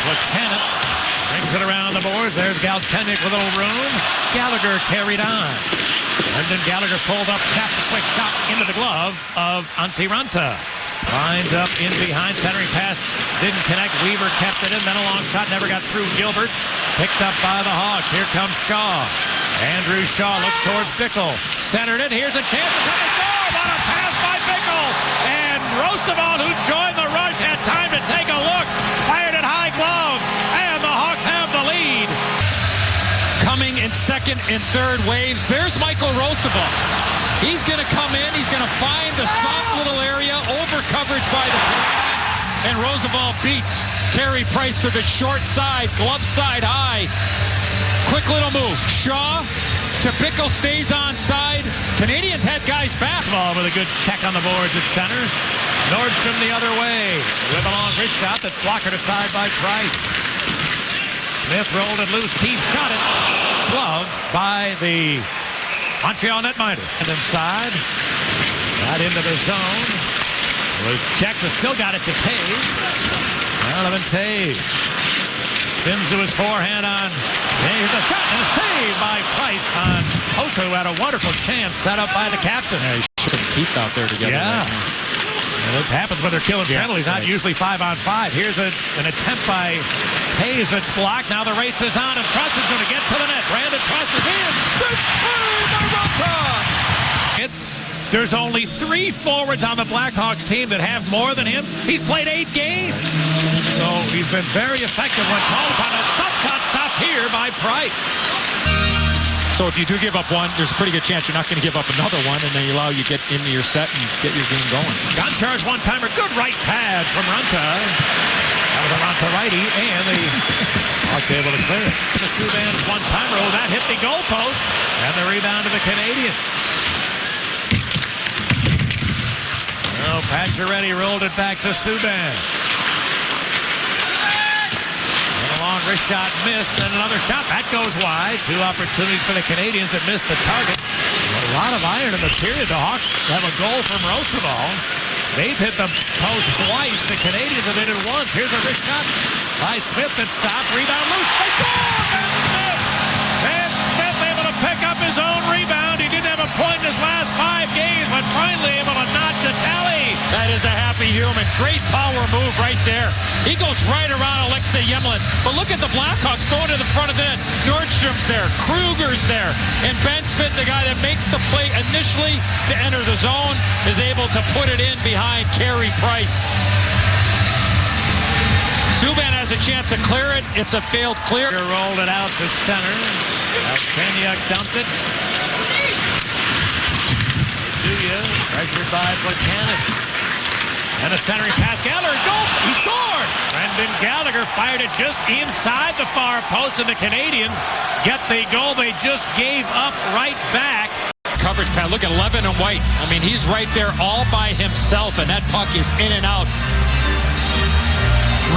Buchanan brings it around the boards. There's Galchenyuk with a little room. Gallagher carried on. Brendan Gallagher pulled up, tapped a quick shot into the glove of Antti Ranta. Lines up in behind, centering pass didn't connect. Weaver kept it in, then a long shot never got through. Gilbert picked up by the Hawks. Here comes Shaw. Andrew Shaw looks towards Bickle. Centered it. Here's a chance for somebody to score. What a pass by Bickle. And Roosevelt, who joined the rush, had time to take a look. Fired it high glove. And the Hawks have the lead. Coming in second and third waves, there's Michael Roosevelt. He's going to come in. He's going to find the soft little area, over coverage by the Canadiens, and Roosevelt beats Carey Price to the short side, glove side high. Quick little move. Shaw to Bickle, stays onside. Canadiens had guys back. Small with a good check on the boards at center. Nordstrom the other way with a long wrist shot that's blockered aside by Price. Smith rolled it loose. Keith shot it. Glove by the Montreal netminder. And inside. Got into the zone. It was checked, but still got it to Taves. Donovan Taves. Spins to his forehand on. Here's a shot and a save by Price on Hossa, who had a wonderful chance set up by the captain. Yeah, he should keep out there together. Yeah. And it happens when they're killing penalties, not usually 5-on-5. Here's an attempt by Taves that's blocked. Now the race is on, and Trust is going to get to the net. Brandon Trust is in. There's only 3 forwards on the Blackhawks team that have more than him. He's played 8 games. So he's been very effective when called upon. A tough shot stopped here by Price. So if you do give up one, there's a pretty good chance you're not going to give up another one, and then you allow you get into your set and get your game going. Gonchar's one-timer. Good right pad from Ranta. That was a Ranta righty, and the Hawks able to clear it. The Subban's one-timer. Oh, that hit the goalpost. And the rebound to the Canadian. Oh, Pacioretty rolled it back to Subban. A long wrist shot missed, and another shot. That goes wide. 2 opportunities for the Canadiens that missed the target. A lot of iron in the period. The Hawks have a goal from Roosevelt. They've hit the post twice. The Canadiens have hit it once. Here's a wrist shot by Smith that stopped. Rebound loose. They score! Van Smith! Van Smith able to pick up his own rebound. He didn't have a point in his last 5 games, but finally able to notch a tally. That is a happy human. Great power move right there. He goes right around Alexei Yemlin. But look at the Blackhawks going to the front of the net. Nordstrom's there. Kruger's there. And Ben Smith, the guy that makes the play initially to enter the zone, is able to put it in behind Carey Price. Subban has a chance to clear it. It's a failed clear. Rolled it out to center. Galchenyuk dumped it. Duya pressured by Buchanan. And a centering pass. Gallagher, goal! He scored! Brendan Gallagher fired it just inside the far post, and the Canadiens get the goal they just gave up right back. Coverage pad. Look at Levin and White. I mean, he's right there all by himself, and that puck is in and out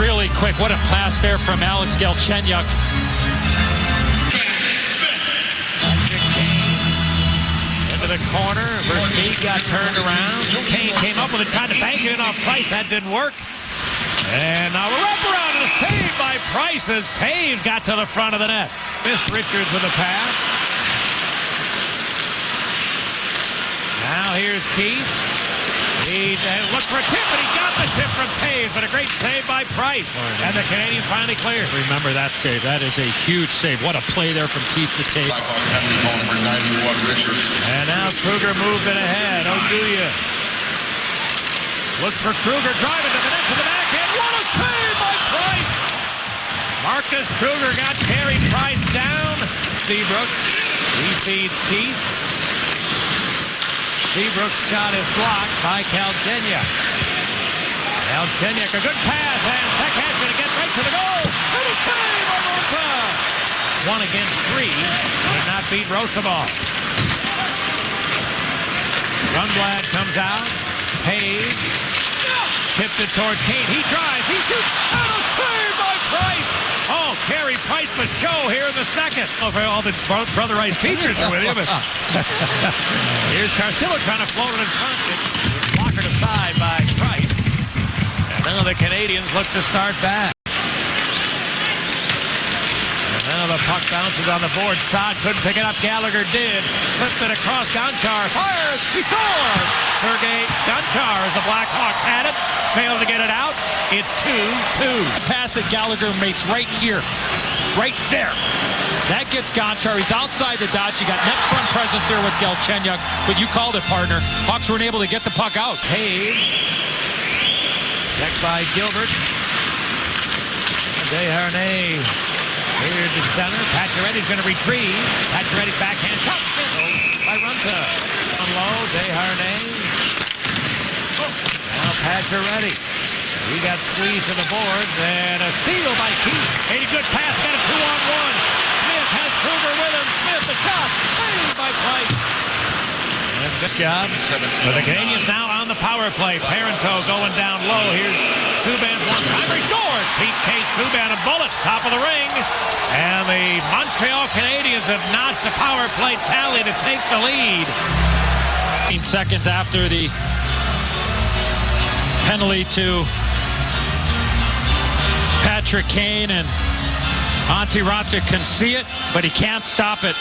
really quick. What a pass there from Alex Galchenyuk. Into the corner. Versteeg got turned around. Kane came up with it, tried to bank it in off Price. That didn't work. And now a wraparound and a save by Price as Taves got to the front of the net. Missed Richards with a pass. Now here's Keith. He looked for a tip, and he got the tip from Taves, but a great save by Price. And the Canadiens finally clear. Remember that save. That is a huge save. What a play there from Keith to Taves. And now Kruger moved it ahead. Oduya looks for Kruger, driving to the net, to the backhand. What a save by Price! Marcus Kruger got Carey Price down. Seabrook, he feeds Keith. Seabrook's shot is blocked by Galchenyuk. Galchenyuk, a good pass, and Tekhash going to get right to the goal. And a save on Ranta. 1 against 3. Did not beat Roosevelt. Rundblad comes out. Taves chipped it towards Kane. He drives. He shoots. And a save by Price. Oh, Carey Price the show here in the second. Oh, for all the Brother Rice teachers are with you. But here's Carcillo trying to float it in front. It's blockered aside by Price. And now the Canadiens look to start back. puck bounces on the board. Saad couldn't pick it up. Gallagher did. Flipped it across. Gonchar fires. He scored. Sergei Gonchar as the Blackhawks had it. Failed to get it out. It's 2-2. Pass that Gallagher makes right here. Right there. That gets Gonchar. He's outside the dot. You got net front presence there with Galchenyuk, but you called it, partner. Hawks weren't able to get the puck out. Hayes. Checked by Gilbert. Desharnais here to center. Pacioretty's going to retrieve. Pacioretty's backhand shot. By Runta. On low. Desharnais. Now Pacioretty. He got squeezed to the boards. And a steal by Keith. A good pass. Got a 2-on-1. Smith has Kruger with him. Smith the shot. Saved by Price. And good job for the Canadians now on the power play. Parenteau going down low. Here's Subban's one-timer. He scores. Pete Case, Subban, a bullet. Top of the ring. And the Montreal Canadiens have notched a power play tally to take the lead. 15 seconds after the penalty to Patrick Kane, and Antti Raanta can see it, but he can't stop it.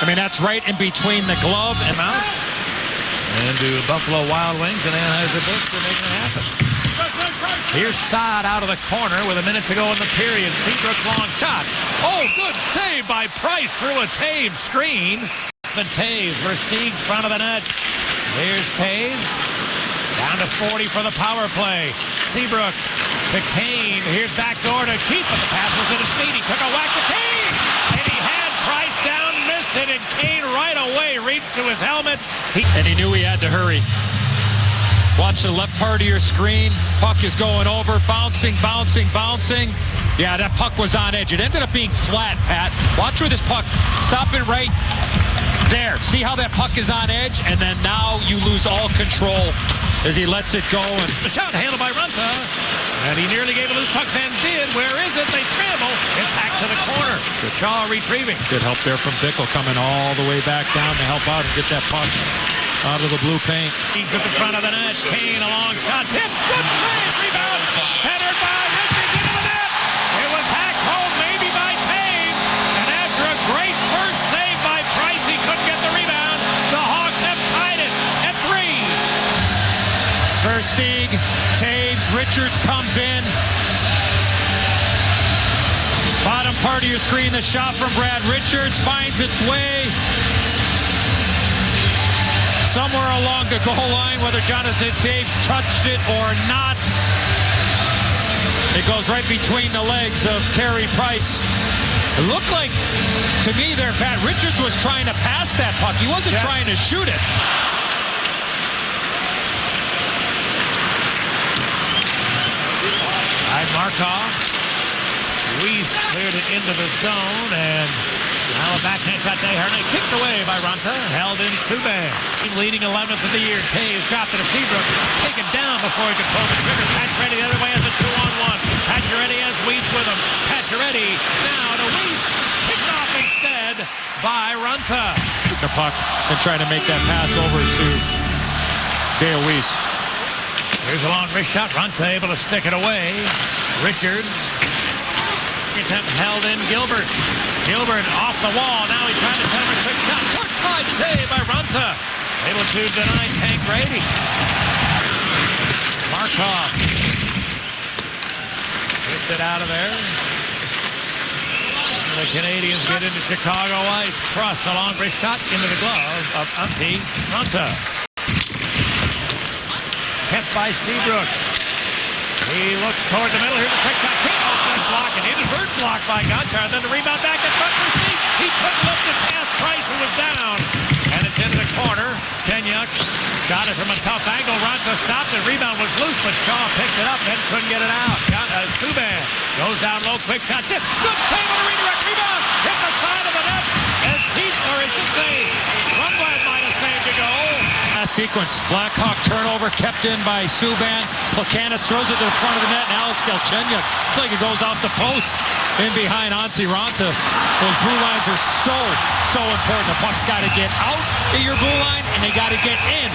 I mean, that's right in between the glove and out. And to Buffalo Wild Wings and Anheuser-Busch for making it happen. Here's Saad out of the corner with a minute to go in the period. Seabrook's long shot. Oh, good save by Price through a Taves screen. The Taves, Versteeg's front of the net. Here's Taves. Down to 40 for the power play. Seabrook to Kane. Here's backdoor to Keith, but the pass was at his feet. He took a whack to Kane. And he had Price down, missed it, and Kane right away reached to his helmet. And he knew he had to hurry. Watch the left part of your screen. Puck is going over, bouncing, bouncing, bouncing. Yeah, that puck was on edge. It ended up being flat, Pat. Watch where this puck. Stop it right there. See how that puck is on edge? And then now you lose all control as he lets it go. And the shot handled by Runta. And he nearly gave a loose puck, then did. Where is it? They scramble. It's hacked to the corner. Shaw retrieving. Good help there from Bickle, coming all the way back down to help out and get that puck out of the blue paint. He's at the front of the net. Kane, a long shot. Tip. Good save. Rebound. Centered by Richards into the net. It was hacked home maybe by Taves. And after a great first save by Price, he couldn't get the rebound. The Hawks have tied it at 3. Versteeg, Taves, Richards comes in. Bottom part of your screen, the shot from Brad Richards finds its way somewhere along the goal line, whether Jonathan Taves touched it or not. It goes right between the legs of Carey Price. It looked like, to me there, Pat, Richards was trying to pass that puck. He wasn't trying to shoot it. Markov. Weiss cleared it into the zone, and now a backhand shot. Desharnais kicked away by Runta. Held in Subban. Leading 11th of the year. Taves dropped it to Seabrook. Taken down before he could pull the trigger. Pacioretty the other way has a 2-on-1. Pacioretty has Weiss with him. Pacioretty now to Weiss. Picked off instead by Runta. The puck and try to make that pass over to Dale Weiss. Here's a long wrist shot. Runta able to stick it away. Richards. Attempt held in Gilbert. Gilbert off the wall. Now he's trying to set up a quick shot. Short slide save by Runta. Able to deny Tank Brady. Markov. Whipped it out of there. The Canadians get into Chicago ice. Crust a long wrist shot into the glove of Antti Raanta. Kept by Seabrook. He looks toward the middle. Here's a quick shot. Quick off that block. An inadvertent block by Gonchar. Then the rebound back in front for Steve. He couldn't lift it past Price, who was down. And it's into the corner. Kenyuk shot it from a tough angle. Raanta stopped it. Rebound was loose, but Shaw picked it up and couldn't get it out. Subban goes down low. Quick shot. Tip. Good save on the redirect. Rebound. Hit the side of the net. As Keith, or I should say, Rundblad might have saved to go. Last sequence, Blackhawk turnover kept in by Subban. Plekanec throws it to the front of the net, and Alex Galchenyuk. It's like it goes off the post in behind Antti Raanta. Those blue lines are so important. The puck's got to get out at your blue line, and they got to get in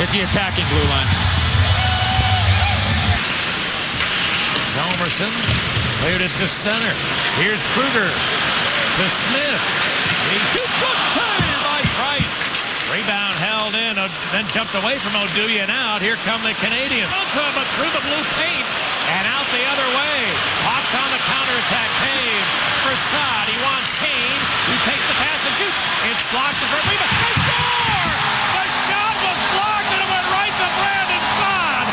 at the attacking blue line. Helmerson Cleared it to center. Here's Kruger to Smith. He shoots one save by Price. Rebound held in, then jumped away from Oduya and out. Here come the Canadians. But through the blue paint and out the other way. Hawks on the counterattack. Taves for Saad. He wants Kane. He takes the pass and shoots. It's blocked for rebound. They score! The shot was blocked and it went right to Brandon Saad.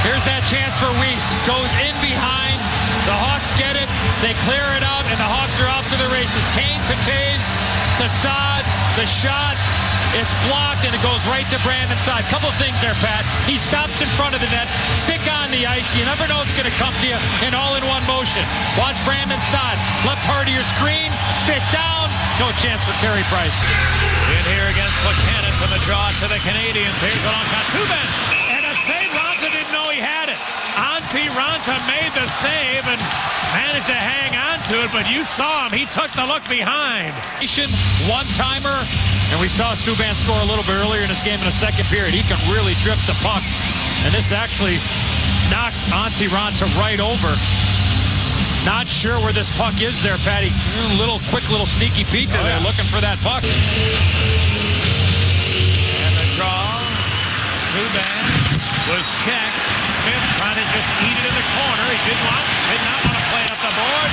Here's that chance for Weiss. Goes in behind. The Hawks get it. They clear it out, and the Hawks are off to the races. Kane to Taves to Saad. The shot. It's blocked, and it goes right to Brandon Saad. Couple things there, Pat. He stops in front of the net. Stick on the ice. You never know it's going to come to you in all-in-one motion. Watch Brandon Saad. Left part of your screen. Stick down. No chance for Carey Price. In here against Buchanan to the draw to the Canadians. Here's a long shot. Subban. And a save. Raanta didn't know he had it. Antti Raanta made the save and managed to hang on to it, but you saw him. He took the look behind. One-timer. And we saw Subban score a little bit earlier in this game in the second period. He can really drift the puck. And this actually knocks Antti Raanta right over. Not sure where this puck is there, Patty. Quick little sneaky peeker there, looking for that puck. And the draw. Subban was checked. Smith trying to just eat it in the corner. He did not want to play up the board.